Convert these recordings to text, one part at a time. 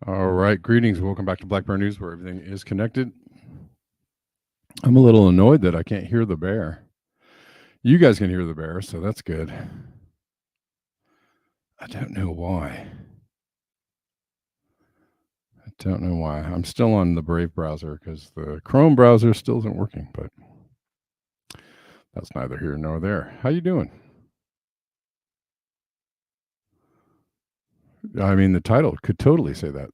All right, greetings. Welcome back to Black Bear News, where everything is connected. I'm a little annoyed that I can't hear the bear. You guys can hear the bear, so that's good. I don't know why. I'm still on the Brave browser because the Chrome browser still isn't working, but that's neither here nor there. How you doing? I mean, the title could totally say that.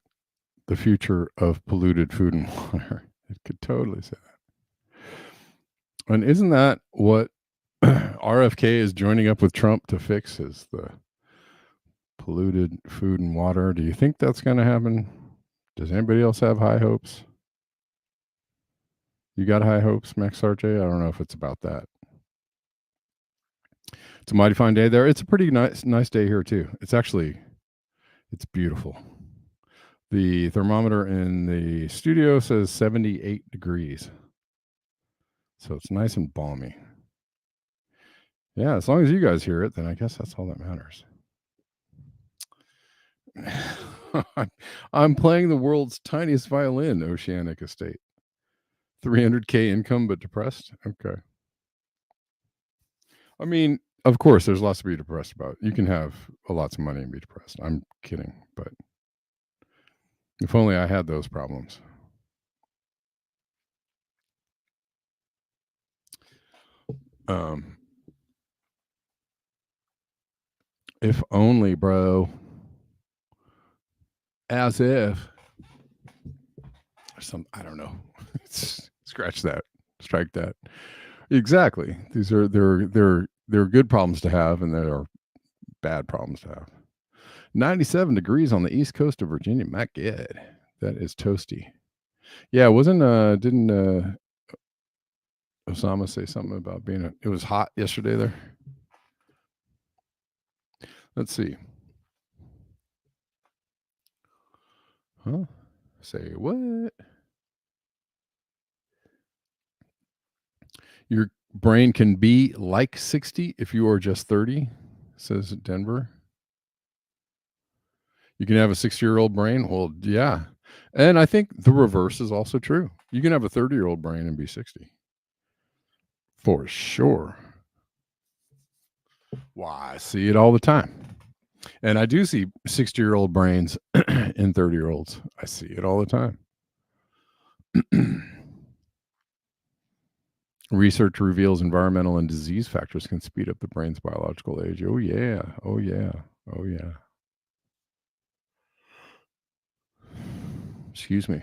The future of polluted food and water. It could totally say that. And isn't that what RFK is joining up with Trump to fix, is the polluted food and water? Do you think that's going to happen? Does anybody else have high hopes? You got high hopes, Max RJ? I don't know if it's about that. It's a mighty fine day there. It's a pretty nice day here too. It's beautiful. The thermometer in the studio says 78 degrees. So it's nice and balmy. Yeah, as long as you guys hear it, then I guess that's all that matters. I'm playing the world's tiniest violin, Oceanic Estate. 300K income, but depressed? Okay. I mean, of course, there's lots to be depressed about. You can have lots of money and be depressed. I'm kidding, but if only I had those problems. If only, bro. As if. I don't know. Scratch that. Strike that. Exactly. They're good problems to have, and there are bad problems to have. 97 degrees on the east coast of Virginia. My God, that is toasty. Yeah, didn't Osama say something about it was hot yesterday there? Let's see. Huh? Say what? Your brain can be like 60 if you are just 30, says Denver. You can have a 60-year-old brain? Well, yeah. And I think the reverse is also true. You can have a 30-year-old brain and be 60. For sure. Why, I see it all the time. And I do see 60-year-old brains in 30-year-olds. I see it all the time. Research reveals environmental and disease factors can speed up the brain's biological age. Oh, yeah. Oh, yeah. Oh, yeah. Excuse me.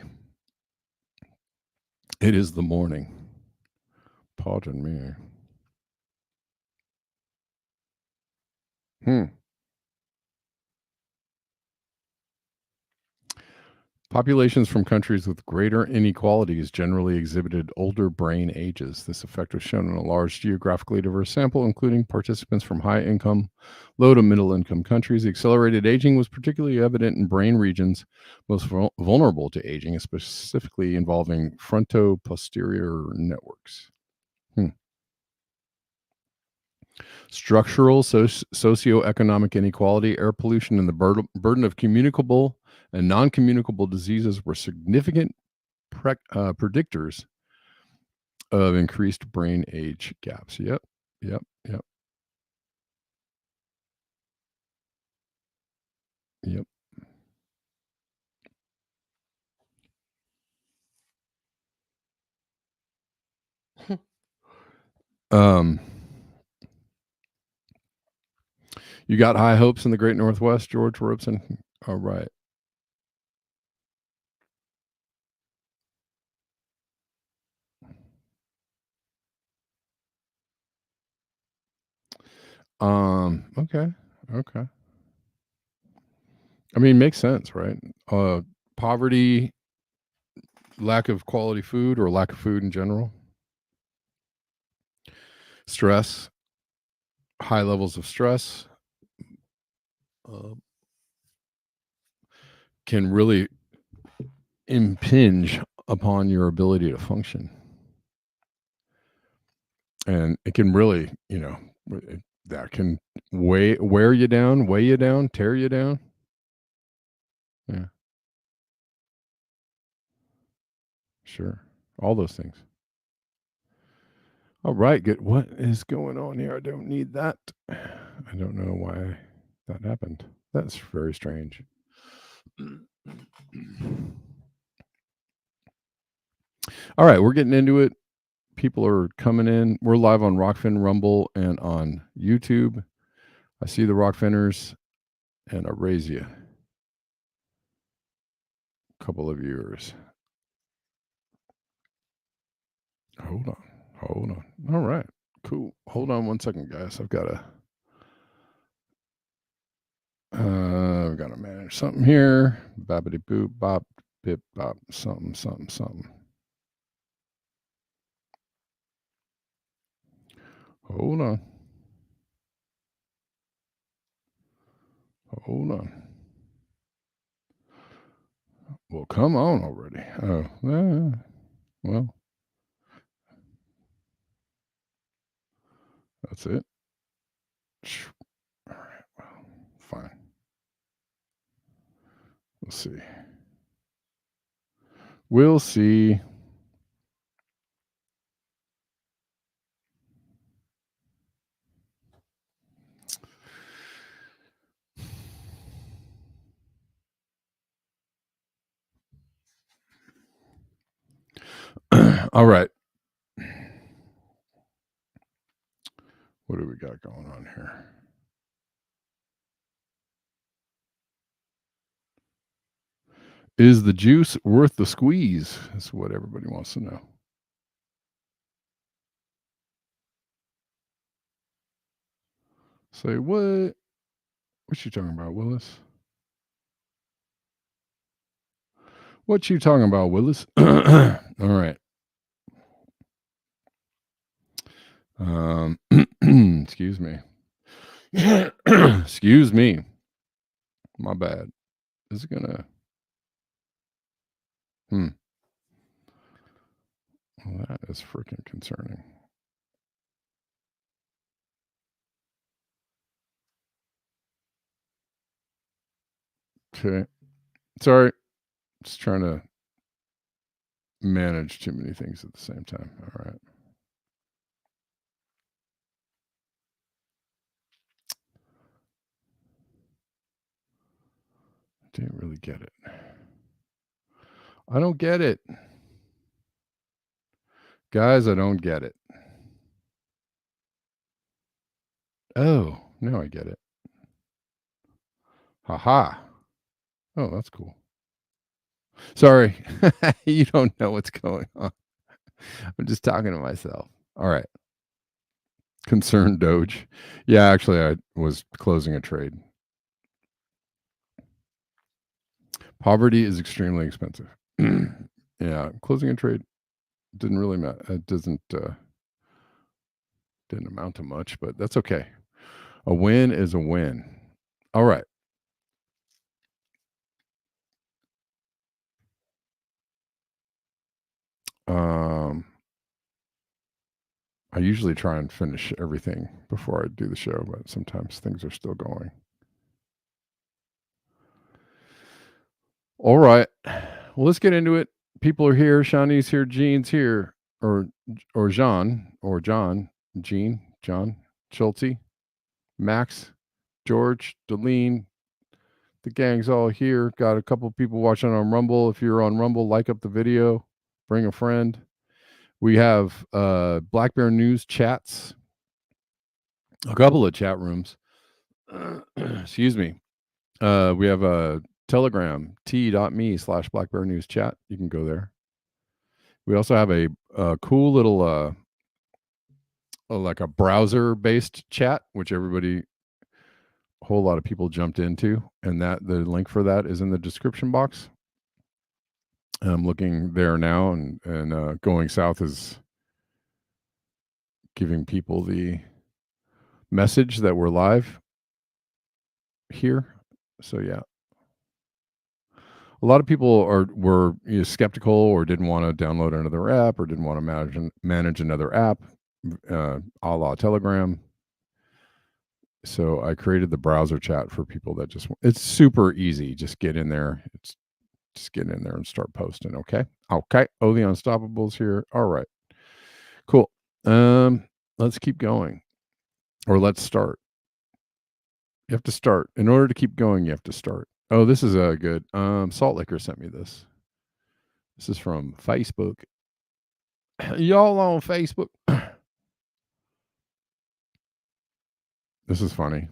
It is the morning. Pardon me. Hmm. Populations from countries with greater inequalities generally exhibited older brain ages. This effect was shown in a large geographically diverse sample, including participants from high income, low to middle income countries. The accelerated aging was particularly evident in brain regions most vulnerable to aging, specifically involving frontoposterior networks. Hmm. Structural, socioeconomic inequality, air pollution, and the burden of communicable and non communicable diseases were significant predictors of increased brain age gaps. Yep. Yep. Yep. Yep. Um, you got high hopes in the Great Northwest, George Robeson. All right. Okay. Okay. I mean, makes sense, right? Poverty, lack of quality food, or lack of food in general, stress, high levels of stress, uh, can really impinge upon your ability to function. And it can really, that can wear you down, weigh you down, tear you down. Yeah, sure. All those things. All right, good. What is going on here? I don't need that. I don't know why that happened. That's very strange. All right, we're getting into it. People are coming in. We're live on Rockfin Rumble and on YouTube. I see the Rockfinners and I raise you a couple of viewers. Hold on. Hold on. All right. Cool. Hold on one second, guys. I've got to manage something here. Babbity boop bop bip bop something something something. Hold on. Hold on. Well, come on already. Oh, well, that's it. All right. Well, fine. We'll see. We'll see. All right. What do we got going on here? Is the juice worth the squeeze? That's what everybody wants to know. Say what? What you talking about, Willis? What you talking about, Willis? All right. Excuse me. Excuse me. My bad. Is it gonna? Hmm. Well, that is freaking concerning. Okay. Sorry. Just trying to manage too many things at the same time. All right. Didn't really get it. I don't get it. Guys, I don't get it. Oh, now I get it. Haha. Oh, that's cool. Sorry. You don't know what's going on. I'm just talking to myself. All right. Concerned Doge. Yeah, actually, I was closing a trade. Poverty is extremely expensive. Yeah, closing a trade didn't really matter. It didn't amount to much, but that's okay. A win is a win. All right. Um, I usually try and finish everything before I do the show, but sometimes things are still going. All right. Well, let's get into it. People are here. Shawnee's here. Gene's here. Or Jean. Or John. Gene. John. Schulte. Max. George. Deline. The gang's all here. Got a couple people watching on Rumble. If you're on Rumble, like up the video. Bring a friend. We have Black Bear News chats. A couple of chat rooms. Excuse me. We have a Telegram, t.me/Black Bear News chat. You can go there. We also have a cool little like a browser based chat, which a whole lot of people jumped into, and that the link for that is in the description box. I'm looking there now, and going south is giving people the message that we're live here. So yeah, a lot of people were skeptical or didn't want to download another app or didn't want to manage another app, a la Telegram. So I created the browser chat for people that it's super easy. Just get in there. Just get in there and start posting. Okay. Oh, the Unstoppables here. All right. Cool. Let's keep going. Or let's start. You have to start. In order to keep going, you have to start. Oh, this is a good. Salt Liquor sent me this. This is from Facebook. Y'all on Facebook. This is funny.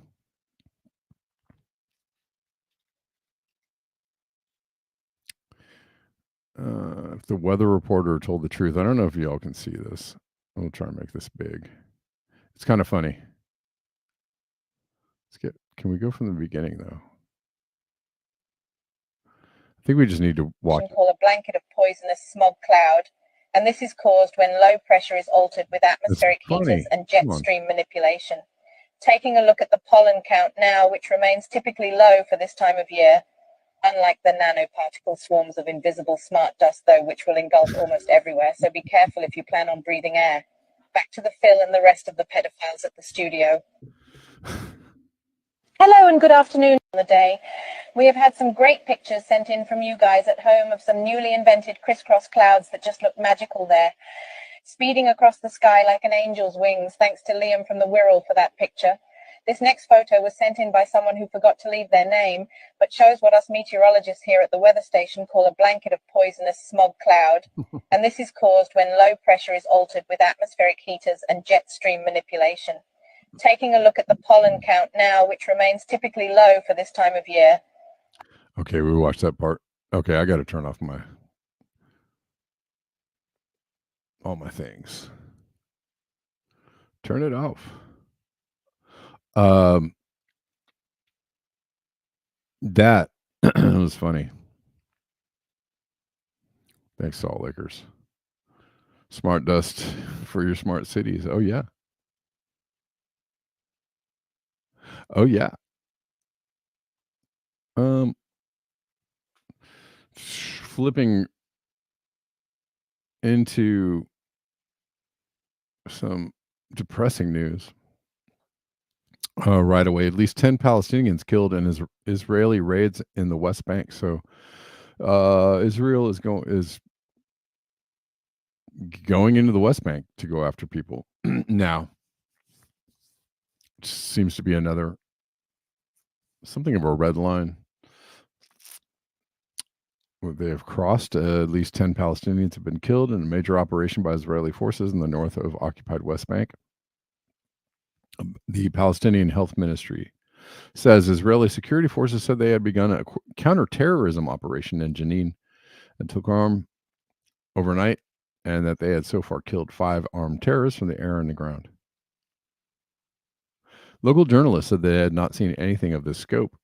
If the weather reporter told the truth, I don't know if y'all can see this. We'll try and make this big. It's kind of funny. Can we go from the beginning though? I think we just need to watch. Called a blanket of poisonous smog cloud, and this is caused when low pressure is altered with atmospheric heaters and jet stream manipulation. Taking a look at the pollen count now, which remains typically low for this time of year, unlike the nanoparticle swarms of invisible smart dust, though, which will engulf almost everywhere, so be careful if you plan on breathing air. Back to the Phil and the rest of the pedophiles at the studio. Hello and good afternoon on the day. We have had some great pictures sent in from you guys at home of some newly invented crisscross clouds that just look magical there. Speeding across the sky like an angel's wings, thanks to Liam from the Wirral for that picture. This next photo was sent in by someone who forgot to leave their name, but shows what us meteorologists here at the weather station call a blanket of poisonous smog cloud. And this is caused when low pressure is altered with atmospheric heaters and jet stream manipulation. Taking a look at the pollen count now, which remains typically low for this time of year. Okay, we watched that part. Okay, I got to turn off all my things. Turn it off. That was funny. Thanks, Salt Lickers. Smart dust for your smart cities. Oh yeah. Oh yeah. Flipping into some depressing news. Right away, at least 10 Palestinians killed in Israeli raids in the West Bank. So Israel is going into the West Bank to go after people. Now, seems to be something of a red line. They have crossed. At least 10 Palestinians have been killed in a major operation by Israeli forces in the north of occupied West Bank. The Palestinian Health Ministry says Israeli security forces said they had begun a counterterrorism operation in Jenin and took arm overnight, and that they had so far killed 5 armed terrorists from the air and the ground. Local journalists said they had not seen anything of this scope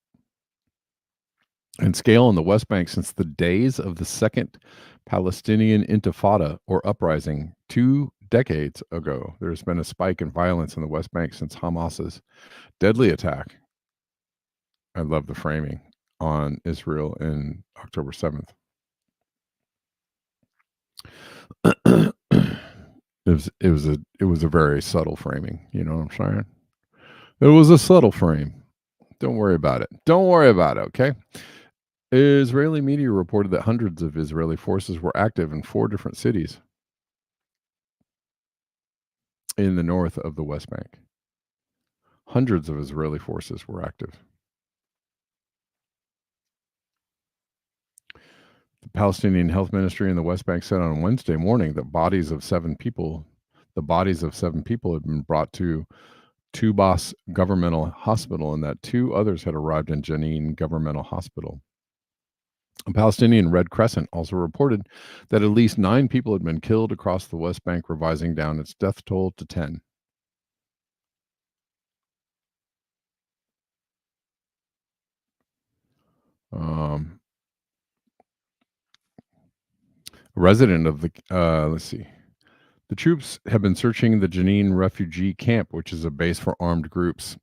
and scale on the West Bank since the days of the Second Palestinian Intifada or uprising 2 decades ago. There's been a spike in violence in the West Bank since Hamas's deadly attack. I love the framing on Israel in October 7th. It was a very subtle framing. You know what I'm saying? It was a subtle frame. Don't worry about it. Don't worry about it. Okay. Israeli media reported that hundreds of Israeli forces were active in 4 different cities in the north of the West Bank. Hundreds of Israeli forces were active. The Palestinian Health Ministry in the West Bank said on Wednesday morning that the bodies of 7 people had been brought to Tubas Governmental Hospital and that 2 others had arrived in Jenin Governmental Hospital. A Palestinian Red Crescent also reported that at least 9 people had been killed across the West Bank, revising down its death toll to 10. A resident of the, let's see, the troops have been searching the Jenin refugee camp, which is a base for armed groups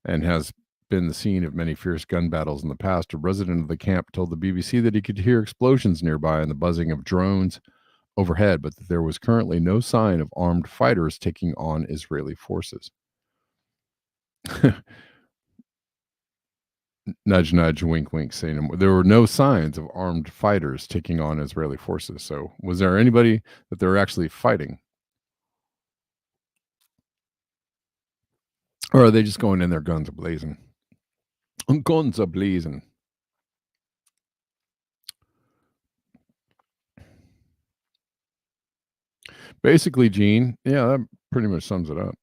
and has been the scene of many fierce gun battles in the past. A resident of the camp told the BBC that he could hear explosions nearby and the buzzing of drones overhead, but that there was currently no sign of armed fighters taking on Israeli forces. Nudge, nudge, wink, wink, say no more. There were no signs of armed fighters taking on Israeli forces. So, was there anybody that they were actually fighting? Or are they just going in there guns a-blazing? Guns a-blazing. Basically, Gene, yeah, that pretty much sums it up.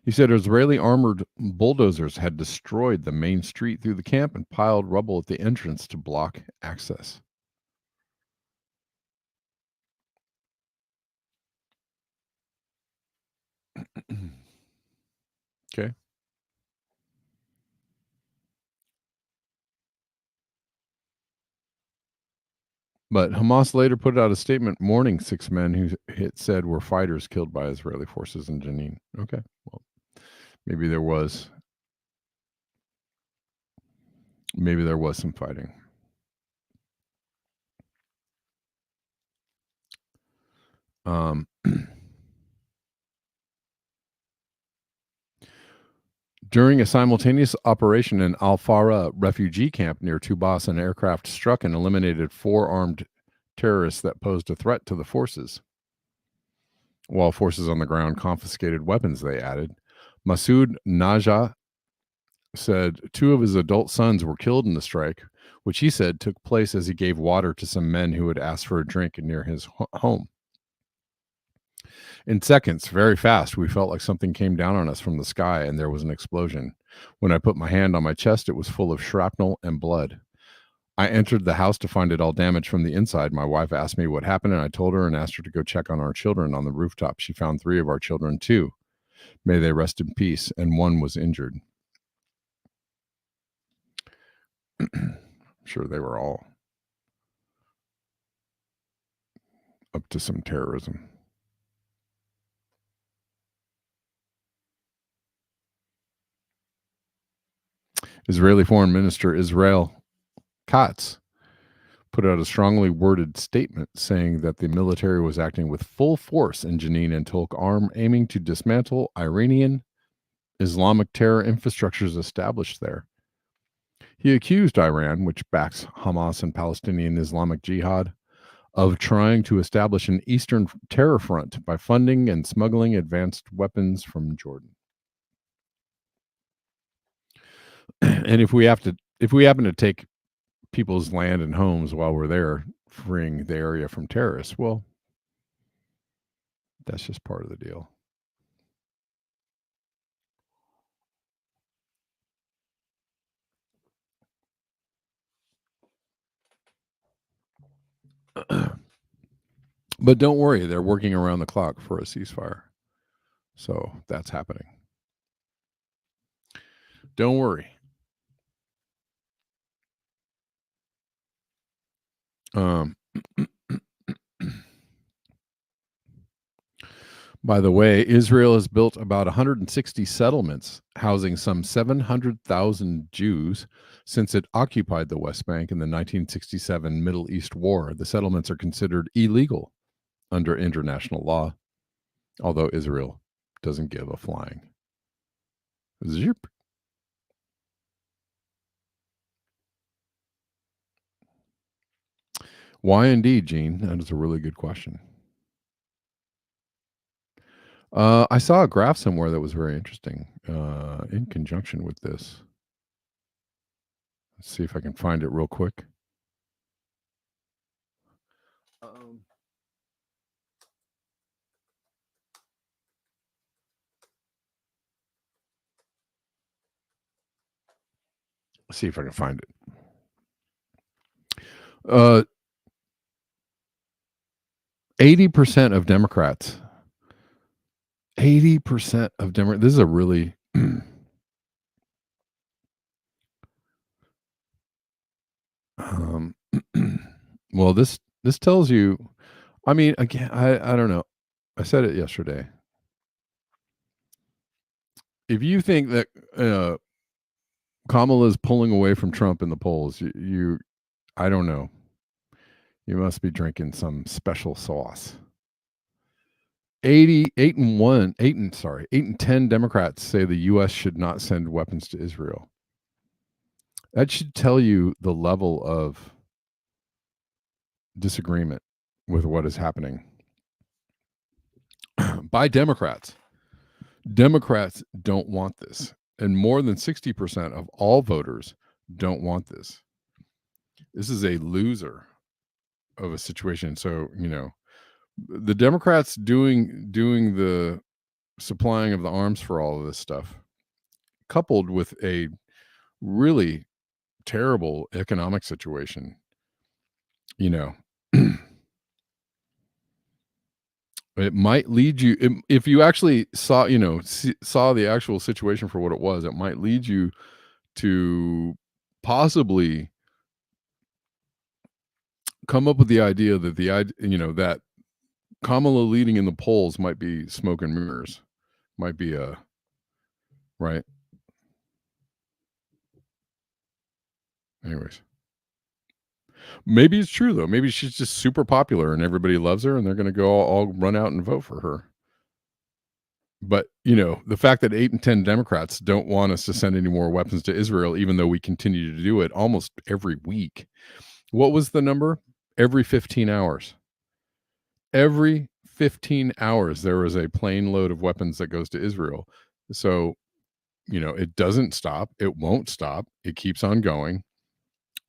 He said Israeli armored bulldozers had destroyed the main street through the camp and piled rubble at the entrance to block access. Okay. But Hamas later put out a statement mourning 6 men who it said were fighters killed by Israeli forces in Jenin. Okay. Well, maybe there was some fighting. During a simultaneous operation in Al Farah refugee camp near Tubas, an aircraft struck and eliminated 4 armed terrorists that posed a threat to the forces. While forces on the ground confiscated weapons, they added. Masoud Najah said 2 of his adult sons were killed in the strike, which he said took place as he gave water to some men who had asked for a drink near his home. In seconds, very fast, we felt like something came down on us from the sky and there was an explosion. When I put my hand on my chest, it was full of shrapnel and blood. I entered the house to find it all damaged from the inside. My wife asked me what happened, and I told her and asked her to go check on our children on the rooftop. She found 3 of our children, too. May they rest in peace, and 1 was injured. I'm sure they were all up to some terrorism. Israeli Foreign Minister Israel Katz put out a strongly worded statement saying that the military was acting with full force in Jenin and took arm aiming to dismantle Iranian Islamic terror infrastructures established there. He accused Iran, which backs Hamas and Palestinian Islamic Jihad, of trying to establish an eastern terror front by funding and smuggling advanced weapons from Jordan. And if we happen to take people's land and homes while we're there freeing the area from terrorists, well, that's just part of the deal. But don't worry, they're working around the clock for a ceasefire. So that's happening. Don't worry. By the way, Israel has built about 160 settlements housing some 700,000 Jews since it occupied the West Bank in the 1967 Middle East War. The settlements are considered illegal under international law, although Israel doesn't give a flying. Zip. Why indeed, Gene? That is a really good question. I saw a graph somewhere that was very interesting in conjunction with this. Let's see if I can find it real quick. Let's see if I can find it. 80% of Democrats. 80% of Democrats. This is a really well, this tells you. I mean, again, I don't know. I said it yesterday. If you think that Kamala is pulling away from Trump in the polls, you I don't know. You must be drinking some special sauce. 8 and 10 Democrats say the U.S. should not send weapons to Israel. That should tell you the level of disagreement with what is happening by Democrats. Democrats don't want this, and more than 60% of all voters don't want this. This is a loser of a situation. So, the Democrats doing the supplying of the arms for all of this stuff, coupled with a really terrible economic situation, it might lead you, if you actually saw the actual situation for what it was, it might lead you to possibly come up with the idea that that Kamala leading in the polls might be smoke and mirrors, might be right. Anyways, maybe it's true though. Maybe she's just super popular and everybody loves her, and they're going to go all run out and vote for her. But the fact that 8 and 10 Democrats don't want us to send any more weapons to Israel, even though we continue to do it almost every week. What was the number? Every 15 hours. Every 15 hours, there is a plane load of weapons that goes to Israel. So, it doesn't stop. It won't stop. It keeps on going.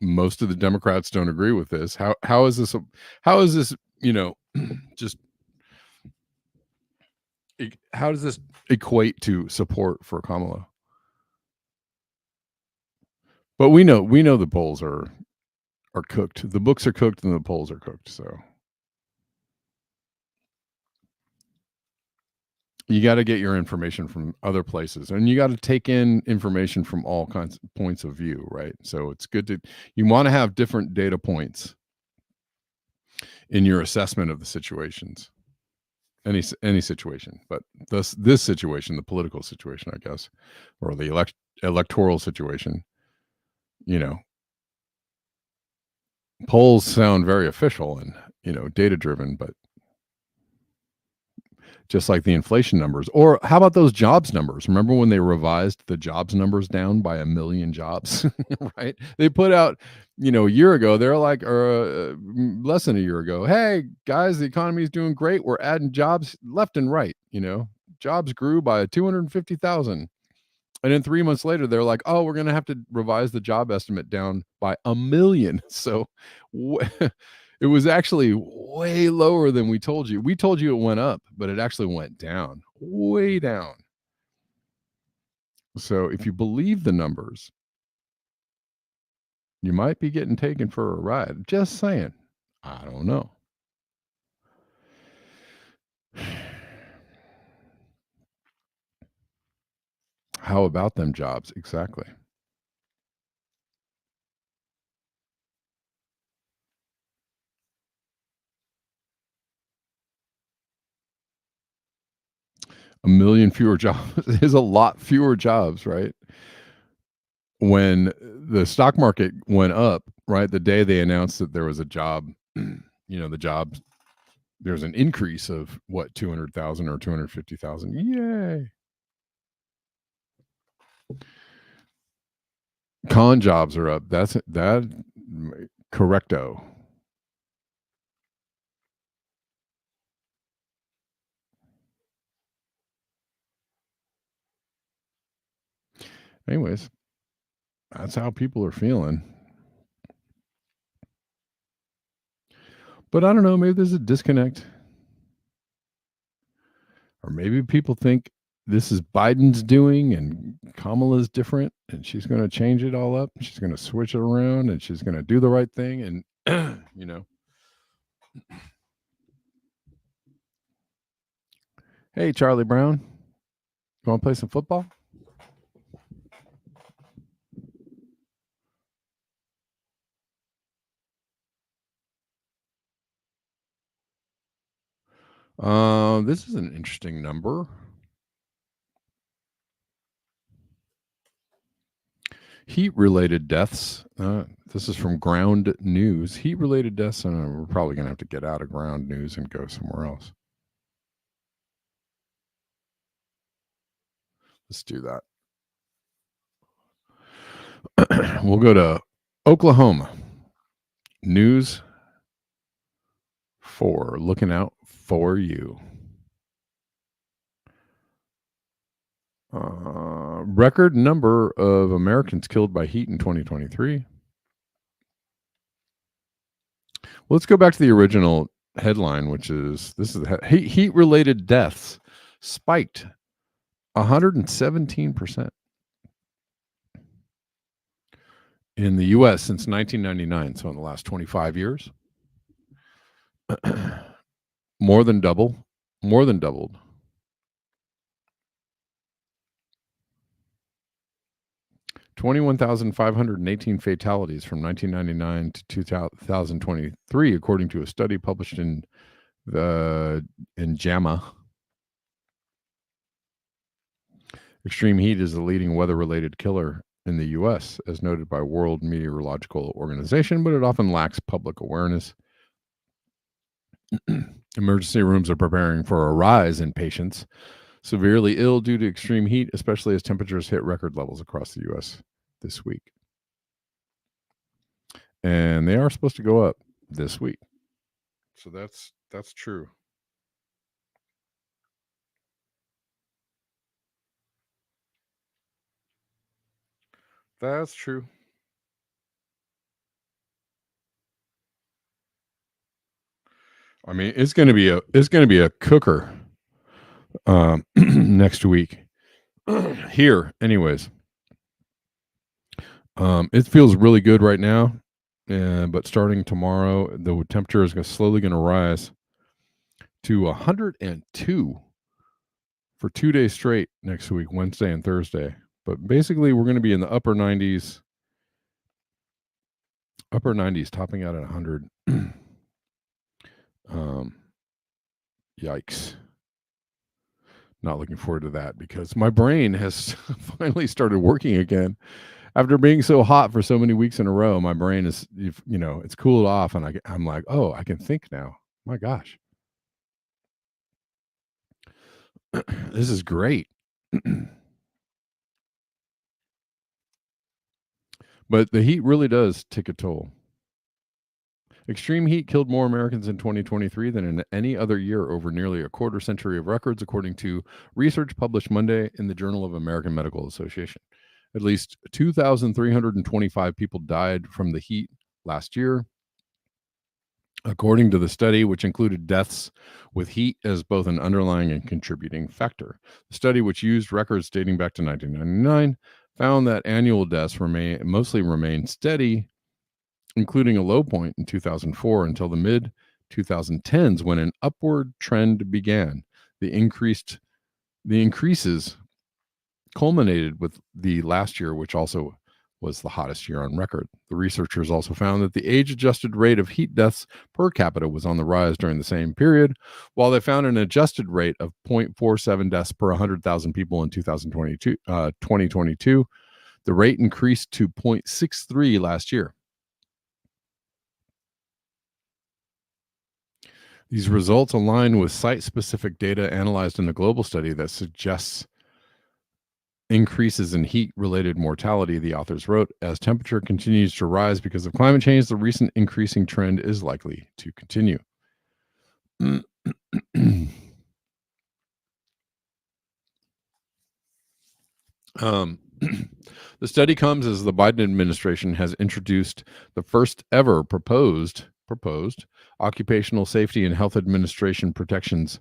Most of the Democrats don't agree with this. How is this? How is this? Just how does this equate to support for Kamala? But we know the polls are cooked. The books are cooked and the polls are cooked. So you got to get your information from other places, and you got to take in information from all kinds of points of view, right? So it's good you want to have different data points in your assessment of the situations, any situation, but this situation, the political situation, I guess, or the electoral situation, polls sound very official and data driven, but just like the inflation numbers. Or how about those jobs numbers? Remember when they revised the jobs numbers down by 1 million jobs, right? They put out, a year ago, they're like, or less than a year ago, hey, guys, the economy is doing great. We're adding jobs left and right. Jobs grew by 250,000. And then 3 months later, they're like, oh, we're going to have to revise the job estimate down by 1 million. So it was actually way lower than we told you. We told you it went up, but it actually went down, way down. So if you believe the numbers, you might be getting taken for a ride. Just saying. I don't know. How about them jobs? Exactly. A million fewer jobs is a lot fewer jobs, right? When the stock market went up, right, the day they announced that there was a job, the jobs, there's an increase of what, 200,000 or 250,000. Yay. Con jobs are up. Correcto. Anyways, that's how people are feeling. But I don't know, maybe there's a disconnect. Or maybe people think this is Biden's doing and Kamala's different and she's going to change it all up. She's going to switch it around and she's going to do the right thing. And, hey, Charlie Brown, you want to play some football? This is an interesting number. Heat-related deaths. This is from Ground News. Heat-related deaths, and we're probably going to have to get out of Ground News and go somewhere else. Let's do that. We'll go to Oklahoma. News 4, looking out for you. Record number of Americans killed by heat in 2023. Well, let's go back to the original headline, which is heat-related deaths spiked 117% in the U.S. since 1999. So in the last 25 years, more than doubled. 21,518 fatalities from 1999 to 2023, according to a study published in JAMA. Extreme heat is the leading weather-related killer in the U.S., as noted by World Meteorological Organization, but it often lacks public awareness. Emergency rooms are preparing for a rise in patients severely ill due to extreme heat, especially as temperatures hit record levels across the U.S. this week. And they are supposed to go up this week. So that's true. That's true. I mean, it's going to be a cooker next week here. Anyways, it feels really good right now, but starting tomorrow, the temperature is slowly going to rise to 102 for 2 days straight next week, Wednesday and Thursday. But basically, we're going to be in the upper 90s, topping out at 100. Yikes. Not looking forward to that because my brain has finally started working again. After being so hot for so many weeks in a row, my brain is, it's cooled off, and I'm like, oh, I can think now. My gosh. This is great. But the heat really does take a toll. Extreme heat killed more Americans in 2023 than in any other year over nearly a quarter century of records, according to research published Monday in the Journal of American Medical Association. At least 2,325 people died from the heat last year, according to the study, which included deaths with heat as both an underlying and contributing factor. The study, which used records dating back to 1999, found that annual deaths mostly remained steady, including a low point in 2004 until the mid-2010s when an upward trend began. The increases culminated with the last year, which also was the hottest year on record. The researchers also found that the age-adjusted rate of heat deaths per capita was on the rise during the same period, while they found an adjusted rate of 0.47 deaths per 100,000 people in 2022. The rate increased to 0.63 last year. These results align with site-specific data analyzed in a global study that suggests increases in heat-related mortality, the authors wrote. As temperature continues to rise because of climate change, the recent increasing trend is likely to continue. The study comes as the Biden administration has introduced the first ever proposed occupational safety and health administration protections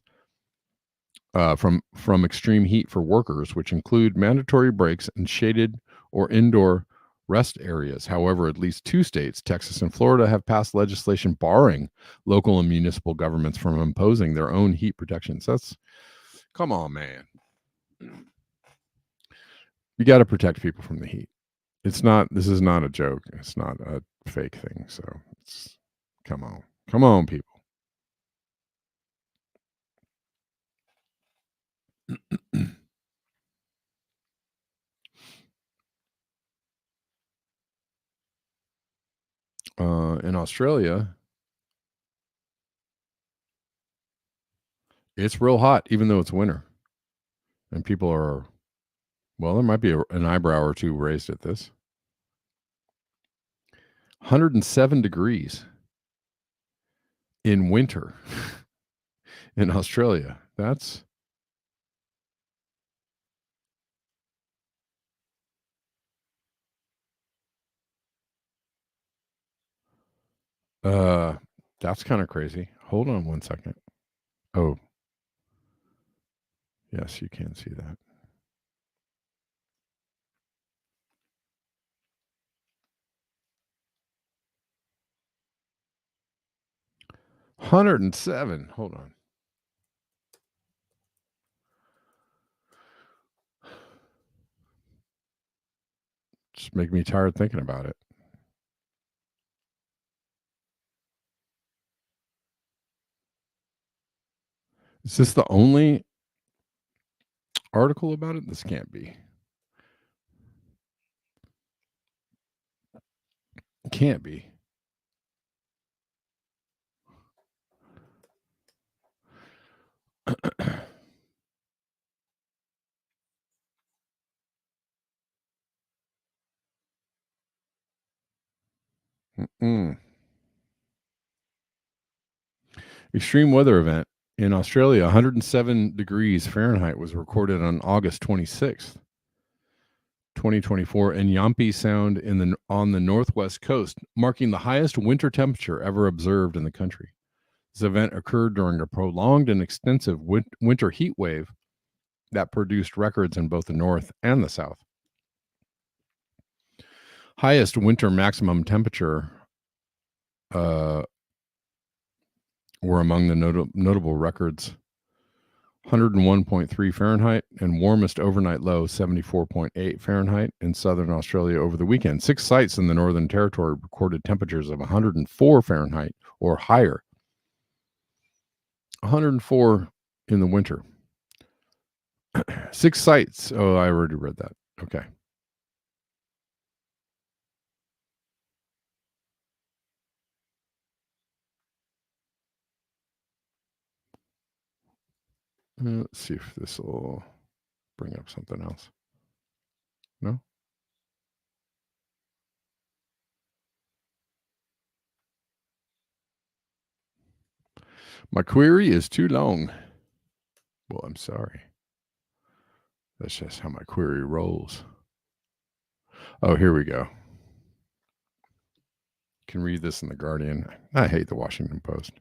from extreme heat for workers, which include mandatory breaks in shaded or indoor rest areas. However, at least 2 states, Texas and Florida, have passed legislation barring local and municipal governments from imposing their own heat protections. Come on, man. You got to protect people from the heat. This is not a joke. It's not a fake thing. So come on, people. In Australia, it's real hot, even though it's winter. And people are, well, there might be an eyebrow or two raised at this. 107 degrees in winter in Australia. That's kind of crazy. Hold on one second. Oh, yes, you can see that. $107. Hold on. Just make me tired thinking about it. Is this the only article about it? This can't be. It can't be. Extreme weather event in Australia. 107 degrees Fahrenheit was recorded on August 26th, 2024, in Yampi Sound on the northwest coast, marking the highest winter temperature ever observed in the country. This event occurred during a prolonged and extensive winter heat wave that produced records in both the north and the south. Highest winter maximum temperature were among the notable records: 101.3 Fahrenheit, and warmest overnight low 74.8 Fahrenheit in southern Australia over the weekend. 6 sites in the Northern Territory recorded temperatures of 104 Fahrenheit or higher. 104 in the winter. 6 sites. Oh, I already read that. Okay. Let's see if this will bring up something else. No? My query is too long. Well, I'm sorry. That's just how my query rolls. Oh, here we go. You can read this in The Guardian. I hate the Washington Post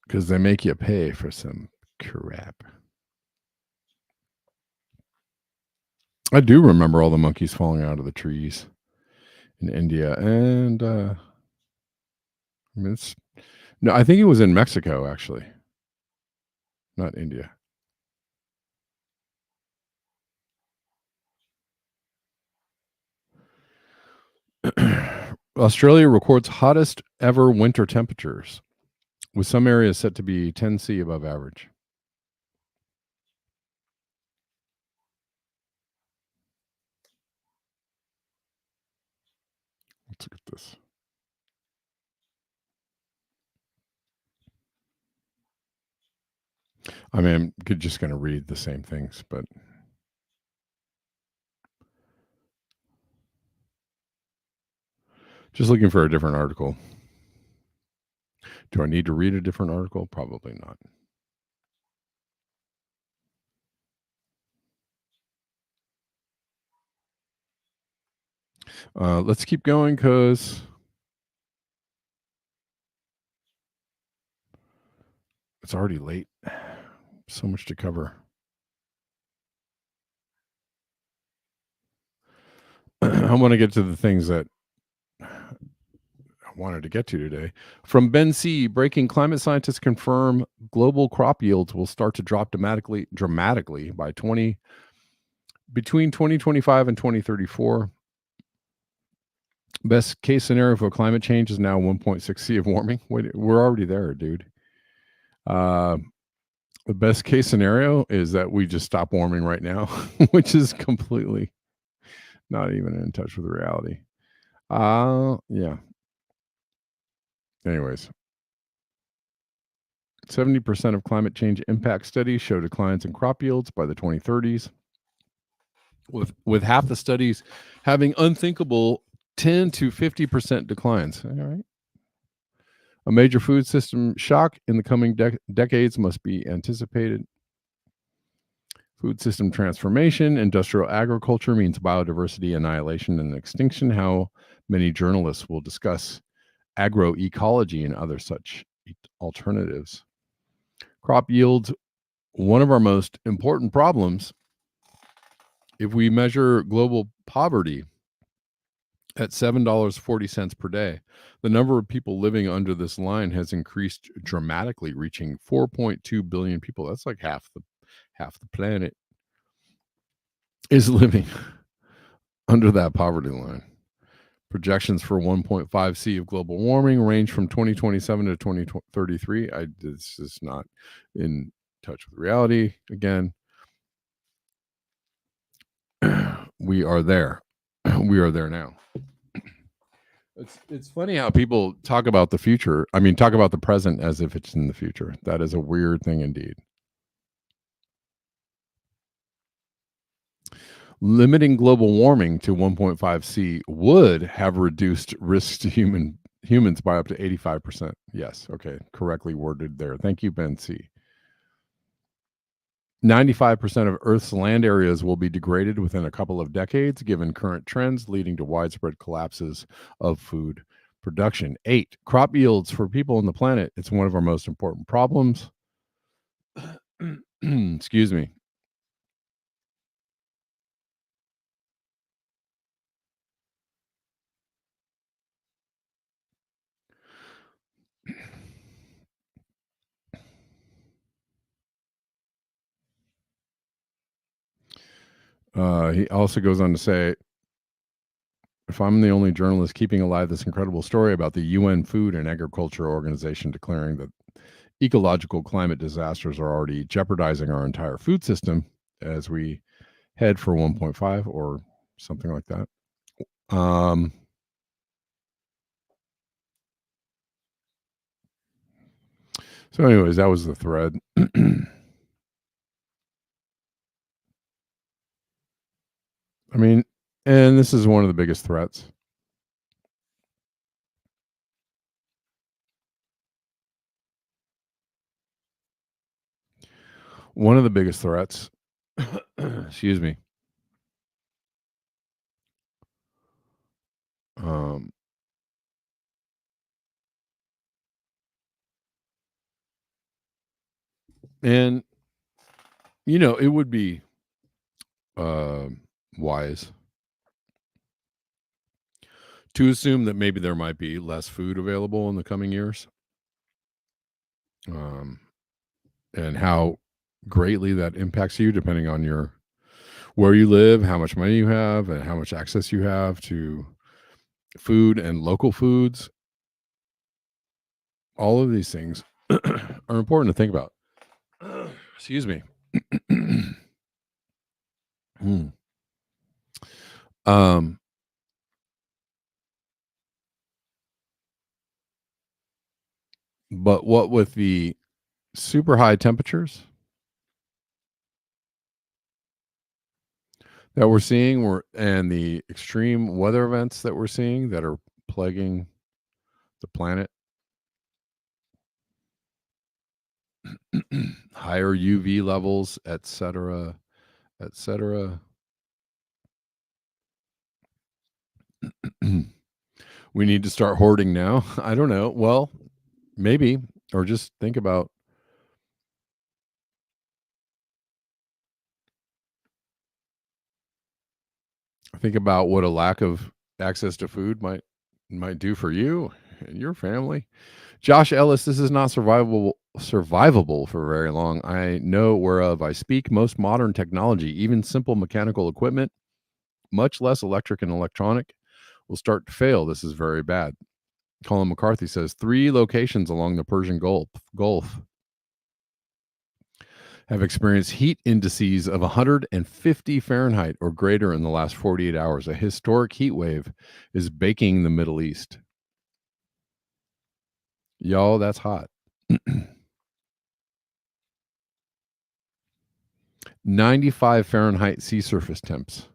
because they make you pay for some crap. I do remember all the monkeys falling out of the trees in India, and I mean, I think it was in Mexico, actually, not India. Australia records hottest ever winter temperatures, with some areas set to be 10 C above average. Let's look at this. I mean, I'm just going to read the same things, but just looking for a different article. Do I need to read a different article? Probably not. Let's keep going because it's already late. So much to cover. I want to get to the things that I wanted to get to today. From Ben C, breaking climate scientists confirm global crop yields will start to drop dramatically by between 2025 and 2034. Best case scenario for climate change is now 1.6 C of warming. Wait, we're already there, dude. The best case scenario is that we just stop warming right now, which is completely not even in touch with reality. Yeah. Anyways, 70% of climate change impact studies show declines in crop yields by the 2030s, with half the studies having unthinkable 10 to 50% declines. All right. A major food system shock in the coming decades must be anticipated. Food system transformation, industrial agriculture means biodiversity annihilation and extinction. How many journalists will discuss agroecology and other such alternatives? Crop yields, one of our most important problems. If we measure global poverty at $7.40 per day, the number of people living under this line has increased dramatically, reaching 4.2 billion people. That's like half the planet is living under that poverty line. Projections for 1.5 C of global warming range from 2027 to 2033. This is not in touch with reality. Again, we are there. We are there now. It's funny how people talk about the future. I mean, talk about the present as if it's in the future. That is a weird thing indeed. Limiting global warming to 1.5 C would have reduced risks to humans by up to 85%. Yes, okay, correctly worded there. Thank you, Ben C. 95% of Earth's land areas will be degraded within a couple of decades, given current trends leading to widespread collapses of food production. 8, crop yields for people on the planet. It's one of our most important problems. Excuse me. He also goes on to say, if I'm the only journalist keeping alive this incredible story about the UN Food and Agriculture Organization declaring that ecological climate disasters are already jeopardizing our entire food system as we head for 1.5 or something like that. So anyways, that was the thread. I mean, and this is one of the biggest threats. One of the biggest threats, excuse me, and you know, it would be wise to assume that maybe there might be less food available in the coming years, and how greatly that impacts you depending on where you live, how much money you have, and how much access you have to food and local foods, all of these things are important to think about. Excuse me. um, but what with the super high temperatures that we're seeing, and the extreme weather events that we're seeing that are plaguing the planet, higher UV levels, etc., etc. We need to start hoarding now. I don't know. Well, maybe, or just think about what a lack of access to food might do for you and your family. Josh Ellis, this is not survivable for very long. I know whereof I speak. Most modern technology, even simple mechanical equipment, much less electric and electronic, will start to fail. This is very bad. Colin McCarthy says 3 locations along the Persian Gulf have experienced heat indices of 150 Fahrenheit or greater in the last 48 hours. A historic heat wave is baking the Middle East. Y'all, that's hot. 95 Fahrenheit sea surface temps.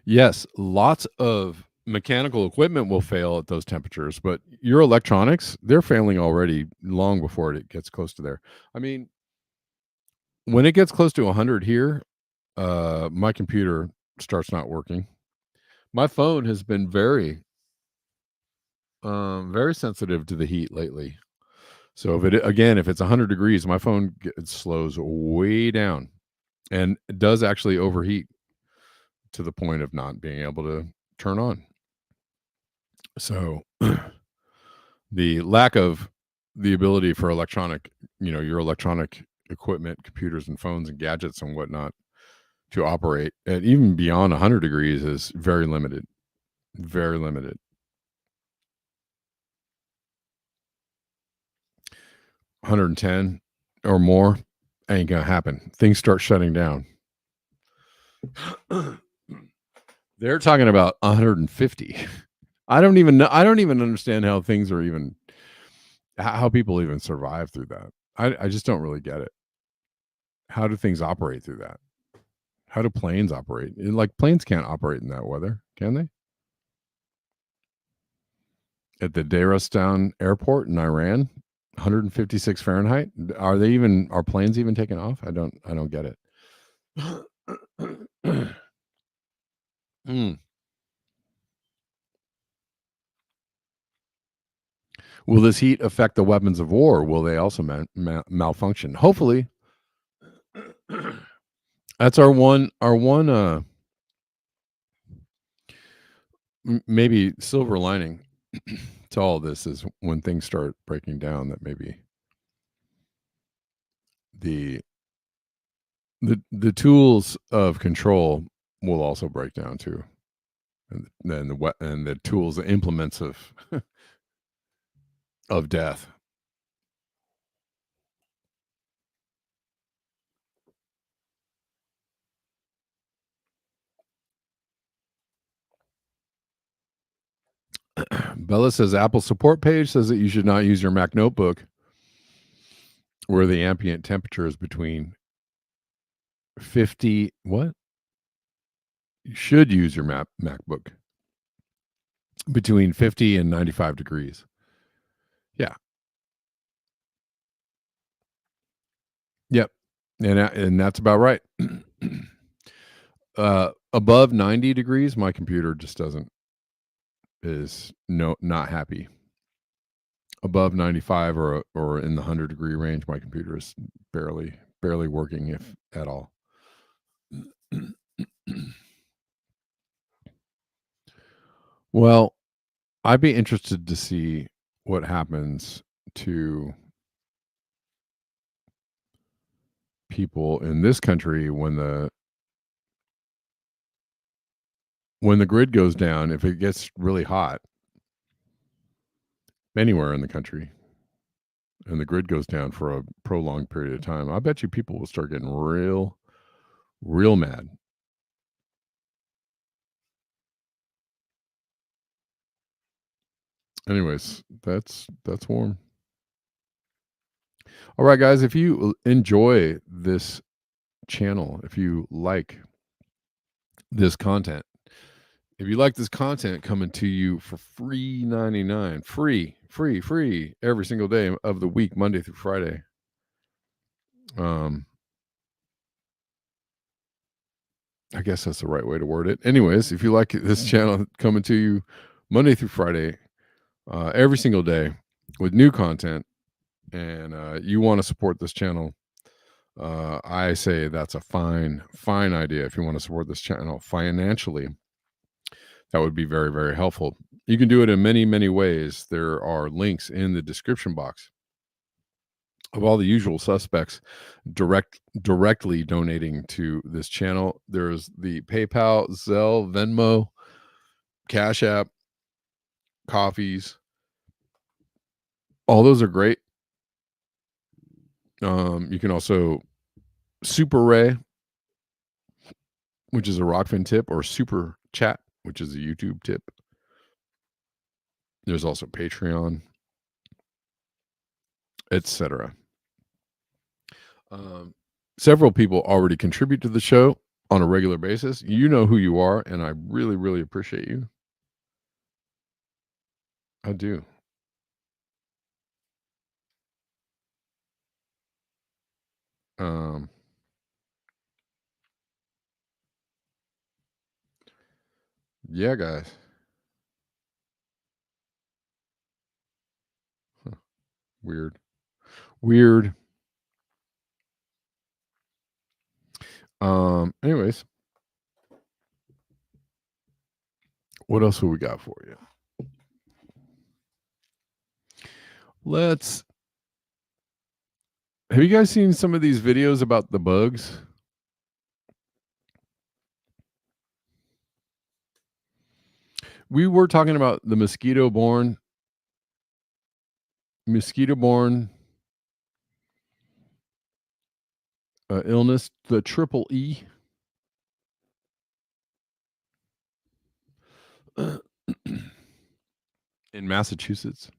Yes, lots of mechanical equipment will fail at those temperatures, but your electronics, they're failing already long before it gets close to there. I mean, when it gets close to 100 here, my computer starts not working. My phone has been very sensitive to the heat lately. So if it's 100 degrees, my phone slows way down, and it does actually overheat to the point of not being able to turn on. So the lack of the ability for your electronic equipment, computers and phones and gadgets and whatnot to operate at even beyond 100 degrees is very limited. Very limited. 110 or more ain't gonna happen. Things start shutting down. They're talking about 150. I don't even know. I don't even understand how people even survive through that. I just don't really get it. How do things operate through that? How do planes operate? Like, planes can't operate in that weather, can they? At the Deirestan airport in Iran, 156 Fahrenheit. Are planes even taking off? I don't get it. Will this heat affect the weapons of war? Will they also malfunction? Hopefully. That's our one maybe silver lining to all this is when things start breaking down, that maybe the tools of control will also break down too, and then the tools, the implements of of death. Bella says Apple support page says that you should not use your Mac notebook where the ambient temperature is between 50. What? You should use your MacBook between 50 and 95 degrees. Yeah. Yep. And that's about right. Above 90 degrees, my computer just not happy. Above 95 or in the 100-degree range, my computer is barely working, if at all. Well, I'd be interested to see what happens to people in this country when the grid goes down, if it gets really hot anywhere in the country and the grid goes down for a prolonged period of time, I bet you people will start getting real mad. Anyways, that's warm. All right, guys, if you enjoy this channel, if you like this content, if you like this content coming to you for free 99, free every single day of the week, Monday through Friday. I guess that's the right way to word it. Anyways, if you like this channel coming to you Monday through Friday, every single day with new content, and you want to support this channel, I say that's a fine idea. If you want to support this channel financially, that would be very, very helpful. You can do it in many ways. There are links in the description box of all the usual suspects directly donating to this channel. There's the PayPal, Zelle, Venmo, Cash App, coffees. All those are great. You can also Super Ray, which is a Rockfin tip, or Super Chat, which is a YouTube tip. There's also Patreon, etc. Several people already contribute to the show on a regular basis. You know who you are, and I really appreciate you. I do. Yeah, guys. Huh. Weird. Anyways, what else have we got for you? Have you guys seen some of these videos about the bugs? We were talking about the mosquito-borne illness, the triple E. In Massachusetts.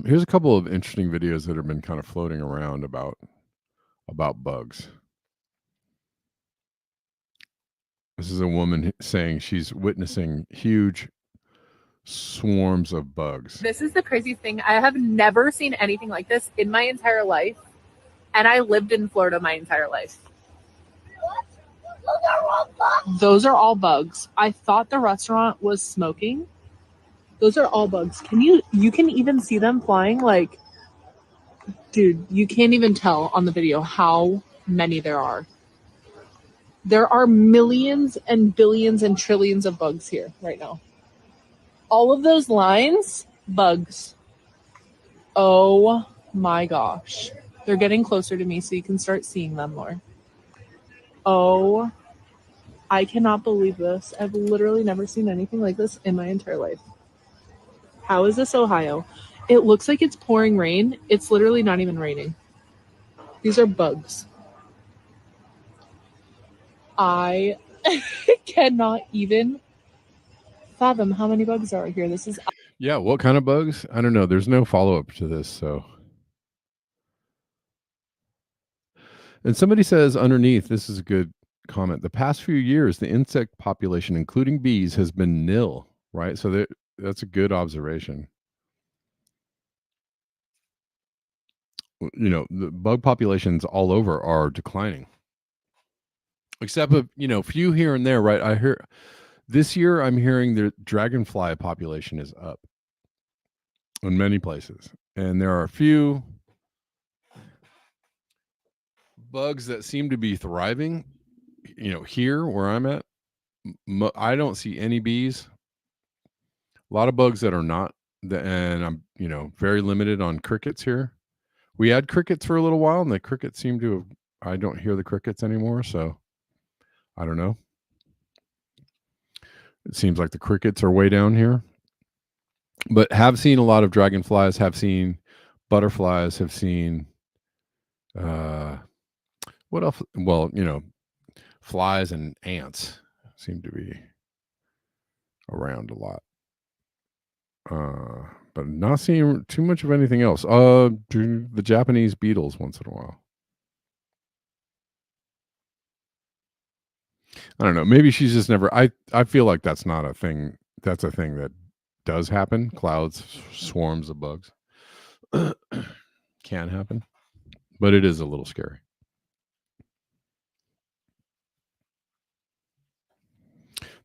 Here's a couple of interesting videos that have been kind of floating around about bugs. This is a woman saying she's witnessing huge swarms of bugs. This is the crazy thing. I have never seen anything like this in my entire life. And I lived in Florida my entire life. Those are all bugs. I thought the restaurant was smoking. Those are all bugs. You can even see them flying. Like, dude, you can't even tell on the video how many there are. There are millions and billions and trillions of bugs here right now. All of those lines, bugs. Oh my gosh. They're getting closer to me so you can start seeing them more. Oh, I cannot believe this. I've literally never seen anything like this in my entire life. How is this Ohio? It looks like it's pouring rain. It's literally not even raining. These are bugs. I cannot even fathom how many bugs are here. This is... Yeah, what kind of bugs? I don't know. There's no follow-up to this, so... And somebody says underneath, this is a good comment, the past few years, the insect population, including bees, has been nil, right? So that's a good observation. You know, the bug populations all over are declining. Except of, few here and there, right? This year I'm hearing the dragonfly population is up in many places. And there are a few bugs that seem to be thriving, here where I'm at. I don't see any bees. A lot of bugs that are not, and I'm, very limited on crickets here We had crickets for a little while, and the crickets seem to have. I don't hear the crickets anymore, so I don't know. It seems like the crickets are way down here. But have seen a lot of dragonflies, have seen butterflies, have seen what else? Well, flies and ants seem to be around a lot. But not seeing too much of anything else. The Japanese beetles once in a while. I don't know. Maybe she's just never. I feel like that's not a thing. That's a thing that does happen. Clouds, swarms of bugs can happen, but it is a little scary.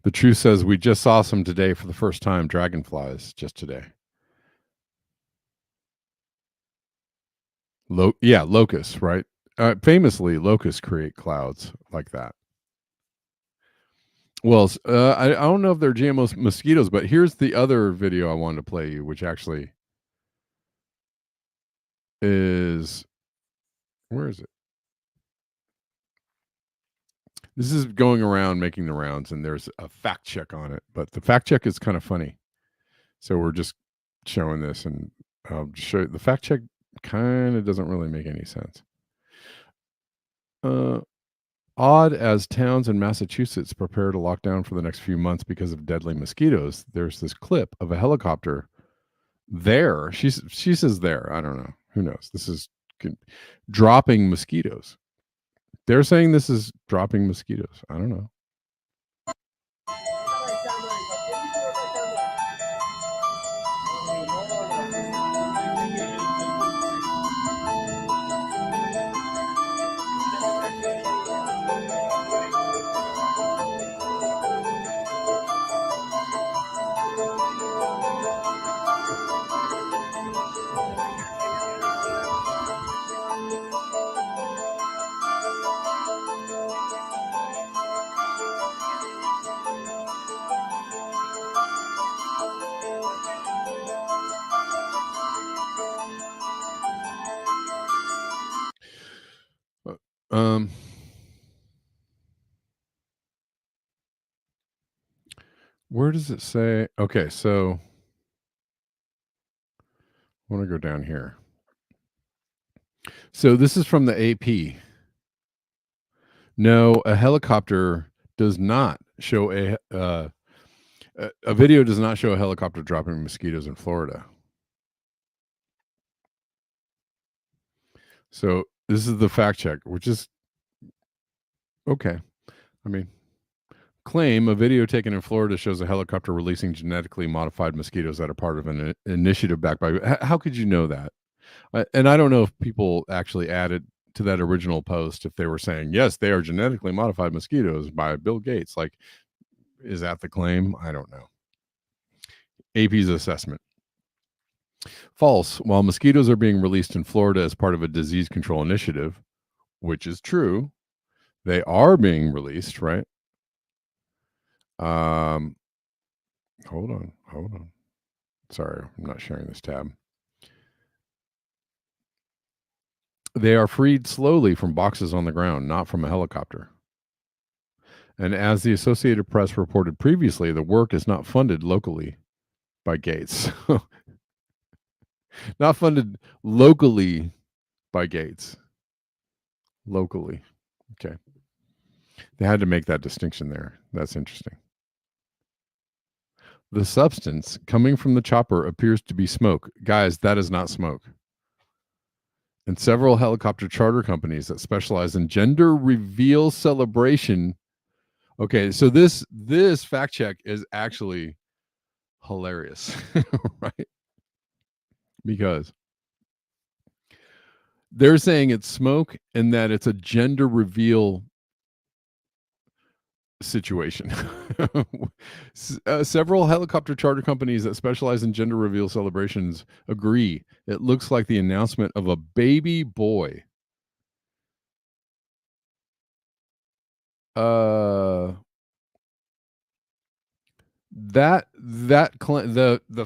The truth says we just saw some today for the first time. Dragonflies just today. Locusts, right? Famously, locusts create clouds like that. Well, I don't know if they're GMO mosquitoes, but here's the other video I wanted to play you, which actually is, where is it? This is going around making the rounds, and there's a fact check on it, but the fact check is kind of funny. So we're just showing this, and I'll just show you. The fact check kind of doesn't really make any sense. Odd as towns in Massachusetts prepare to lock down for the next few months because of deadly mosquitoes, there's this clip of a helicopter there. She says there. I don't know. Who knows? This is dropping mosquitoes. They're saying this is dropping mosquitoes. I don't know. Where does it say? Okay, so I want to go down here. So this is from the AP. No, a helicopter does not show a video does not show a helicopter dropping mosquitoes in Florida. So this is the fact check, which is okay. I mean, claim a video taken in Florida shows a helicopter releasing genetically modified mosquitoes that are part of an initiative backed by. How could you know that? And I don't know if people actually added to that original post if they were saying, yes, they are genetically modified mosquitoes by Bill Gates. Like, is that the claim? I don't know. AP's assessment. False. While mosquitoes are being released in Florida as part of a disease control initiative, which is true, they are being released, right? Hold on. Sorry, I'm not sharing this tab. They are freed slowly from boxes on the ground, not from a helicopter. And as the Associated Press reported previously, the work is not funded locally by Gates. Not funded locally by Gates. Locally. Okay. They had to make that distinction there. That's interesting. The substance coming from the chopper appears to be smoke. Guys, that is not smoke. And several helicopter charter companies that specialize in gender reveal celebration. Okay, so this fact check is actually hilarious, right? Because they're saying it's smoke and that it's a gender reveal situation. Several helicopter charter companies that specialize in gender reveal celebrations agree it looks like the announcement of a baby boy. The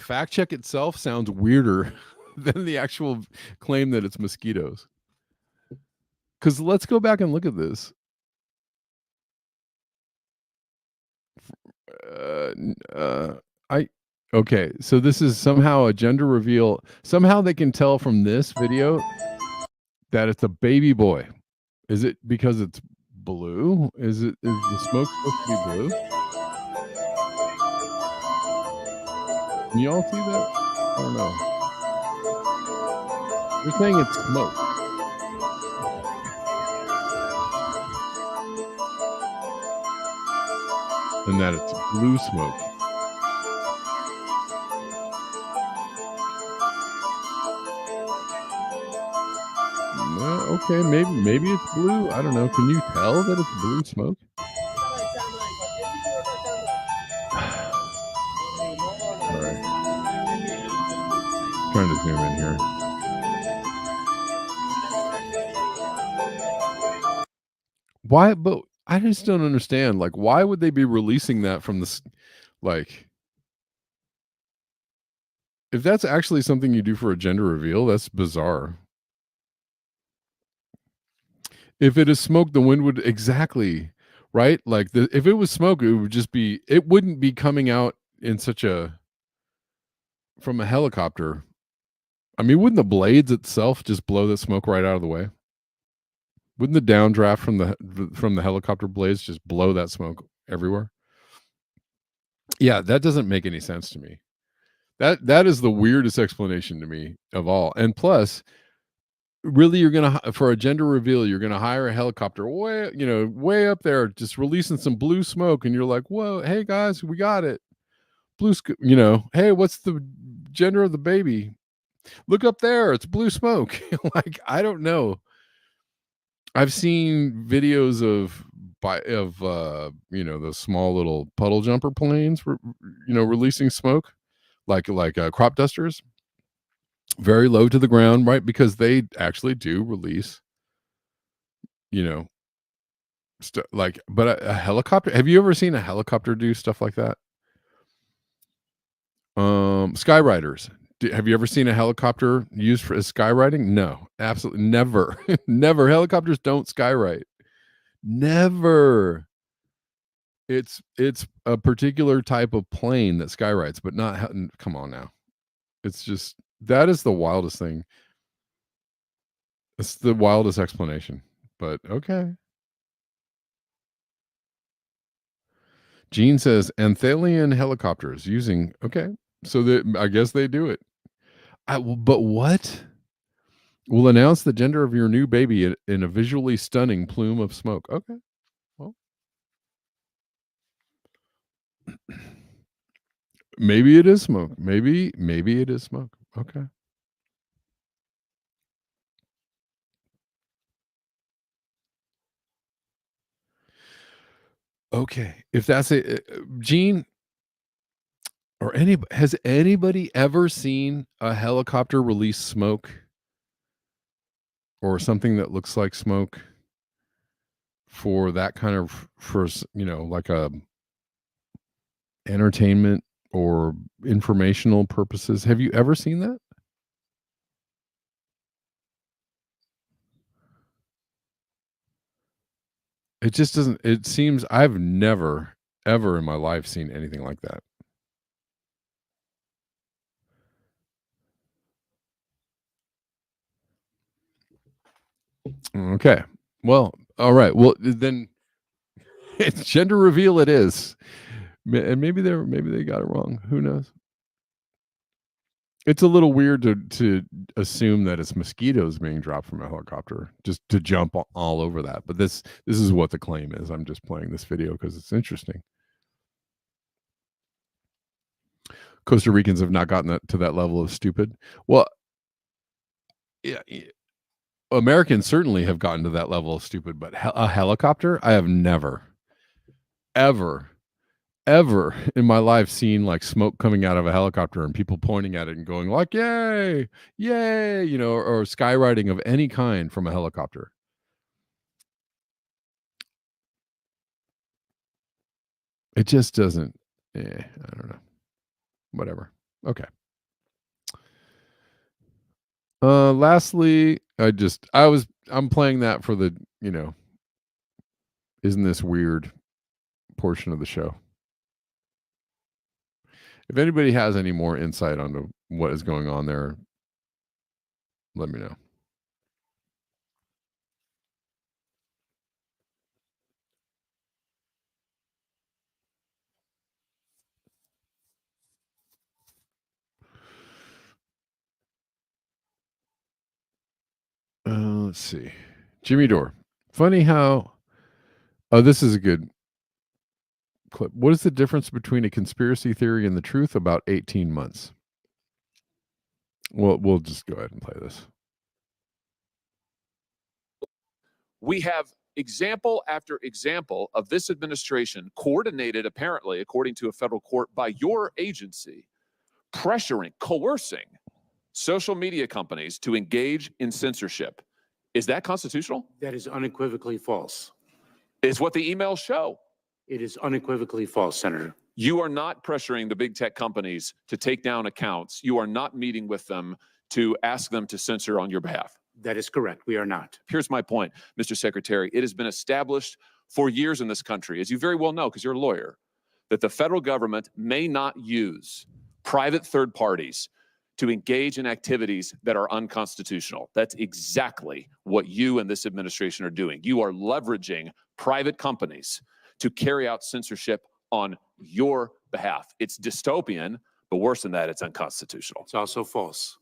fact check itself sounds weirder than the actual claim that it's mosquitoes. Because let's go back and look at this. Okay, so this is somehow a gender reveal. Somehow they can tell from this video that it's a baby boy. Is it because it's blue? Is the smoke supposed to be blue? Can y'all see that? I don't know. They're saying it's smoke. And that it's blue smoke. Okay, maybe it's blue. I don't know. Can you tell that it's blue smoke? All right. Trying to zoom in here. Why? But I just don't understand. Like, why would they be releasing that from the, like, if that's actually something you do for a gender reveal, that's bizarre. If it is smoke, the wind would exactly, right? Like if it was smoke, it would just be, it wouldn't be coming out in such a, from a helicopter. I mean, wouldn't the blades itself just blow the smoke right out of the way? Wouldn't the downdraft from the helicopter blades just blow that smoke everywhere? Yeah, that doesn't make any sense to me. That is the weirdest explanation to me of all. And plus, really, you're gonna, for a gender reveal, you're gonna hire a helicopter way up there, just releasing some blue smoke, and you're like, whoa, hey guys, we got it. Hey, what's the gender of the baby? Look up there, it's blue smoke. Like, I don't know. I've seen videos of those small little puddle jumper planes, releasing smoke, like crop dusters, very low to the ground, right? Because they actually do release, but a helicopter. Have you ever seen a helicopter do stuff like that? Skyriders. Have you ever seen a helicopter used for skywriting? No, absolutely never. Never. Helicopters don't skywrite. Never. It's a particular type of plane that skywrites, but not. Come on now. It's just, that is the wildest thing. It's the wildest explanation, but okay. Gene says Anthelian helicopters using, okay. So I guess they do it. But what? Will announce the gender of your new baby in a visually stunning plume of smoke. Okay. Well, maybe it is smoke. Maybe it is smoke. Okay. Okay. If that's it, Gene, or has anybody ever seen a helicopter release smoke or something that looks like smoke for that kind of, like a entertainment or informational purposes? Have you ever seen that? It just doesn't, it seems, I've never ever in my life seen anything like that. Okay. Well, all right. Well, then it's gender reveal it is. And maybe they got it wrong. Who knows? It's a little weird to assume that it's mosquitoes being dropped from a helicopter, just to jump all over that. But this is what the claim is. I'm just playing this video because it's interesting. Costa Ricans have not gotten to that level of stupid. Well, yeah, Americans certainly have gotten to that level of stupid, but a helicopter, I have never, ever in my life seen like smoke coming out of a helicopter and people pointing at it and going like, yay, yay, or skywriting of any kind from a helicopter. It just doesn't, I don't know. Whatever. Okay. Lastly, I'm playing that for the, isn't this weird portion of the show. If anybody has any more insight onto what is going on there, let me know. Let's see. Jimmy Dore. Funny how. Oh, this is a good clip. What is the difference between a conspiracy theory and the truth? About 18 months. Well, we'll just go ahead and play this. We have example after example of this administration coordinated, apparently, according to a federal court, by your agency, pressuring, coercing social media companies to engage in censorship. Is that constitutional? That is unequivocally false. Is what the emails show. It is unequivocally false, Senator. You are not pressuring the big tech companies to take down accounts. You are not meeting with them to ask them to censor on your behalf. That is correct. We are not. Here's my point, Mr. Secretary. It has been established for years in this country, as you very well know, because you're a lawyer, that the federal government may not use private third parties to engage in activities that are unconstitutional. That's exactly what you and this administration are doing. You are leveraging private companies to carry out censorship on your behalf. It's dystopian, but worse than that, it's unconstitutional. It's also false.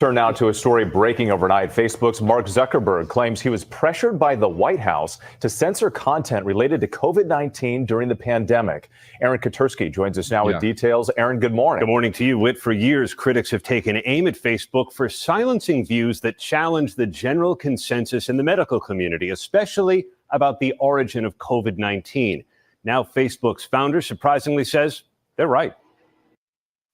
Turn now to a story breaking overnight. Facebook's Mark Zuckerberg claims he was pressured by the White House to censor content related to COVID-19 during the pandemic. Aaron Katursky joins us now with details. Aaron, good morning. Good morning to you, Whit. For years, critics have taken aim at Facebook for silencing views that challenge the general consensus in the medical community, especially about the origin of COVID-19. Now, Facebook's founder surprisingly says they're right.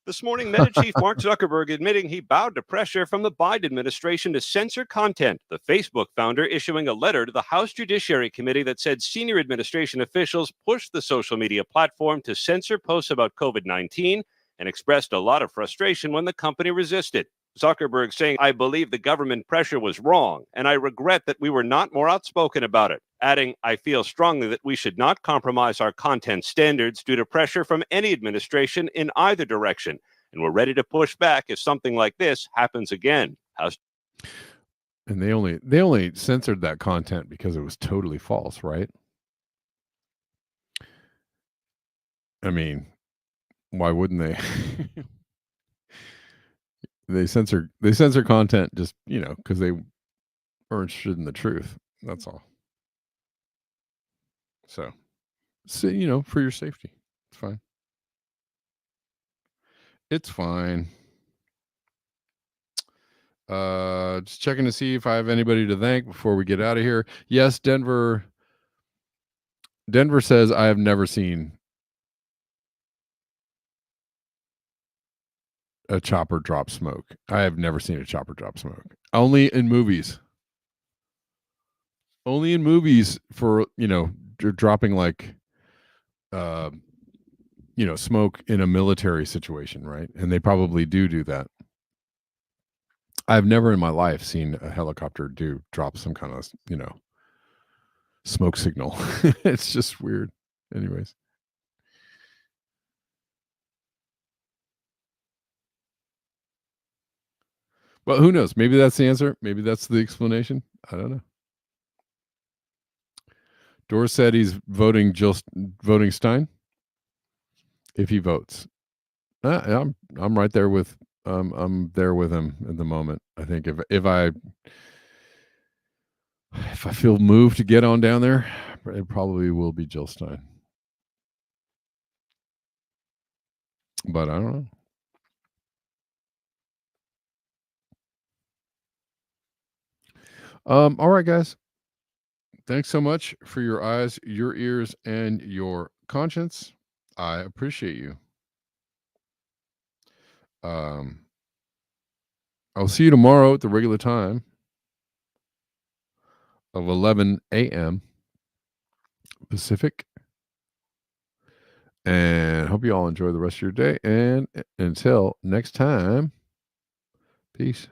This morning, Meta chief Mark Zuckerberg admitting he bowed to pressure from the Biden administration to censor content. The Facebook founder issuing a letter to the House Judiciary Committee that said senior administration officials pushed the social media platform to censor posts about COVID-19 and expressed a lot of frustration when the company resisted. Zuckerberg saying, "I believe the government pressure was wrong, and I regret that we were not more outspoken about it." Adding, "I feel strongly that we should not compromise our content standards due to pressure from any administration in either direction, and we're ready to push back if something like this happens again." And they only censored that content because it was totally false, right? I mean, why wouldn't they? They censor content just, because they are interested in the truth. That's all. So, for your safety. It's fine. It's fine. Just checking to see if I have anybody to thank before we get out of here. Yes, Denver says, I have never seen a chopper drop smoke. I have never seen a chopper drop smoke. Only in movies. Only in movies for, dropping like smoke in a military situation, right? And they probably do that. I've never in my life seen a helicopter drop some kind of, smoke signal. It's just weird. Anyways. Well, who knows? Maybe that's the answer. Maybe that's the explanation. I don't know. Dor said he's voting Stein if he votes. I'm right there with I'm there with him at the moment. I think if I feel moved to get on down there, it probably will be Jill Stein. But I don't know. All right, guys. Thanks so much for your eyes, your ears, and your conscience. I appreciate you. I'll see you tomorrow at the regular time of 11 a.m. Pacific. And hope you all enjoy the rest of your day. And until next time, peace.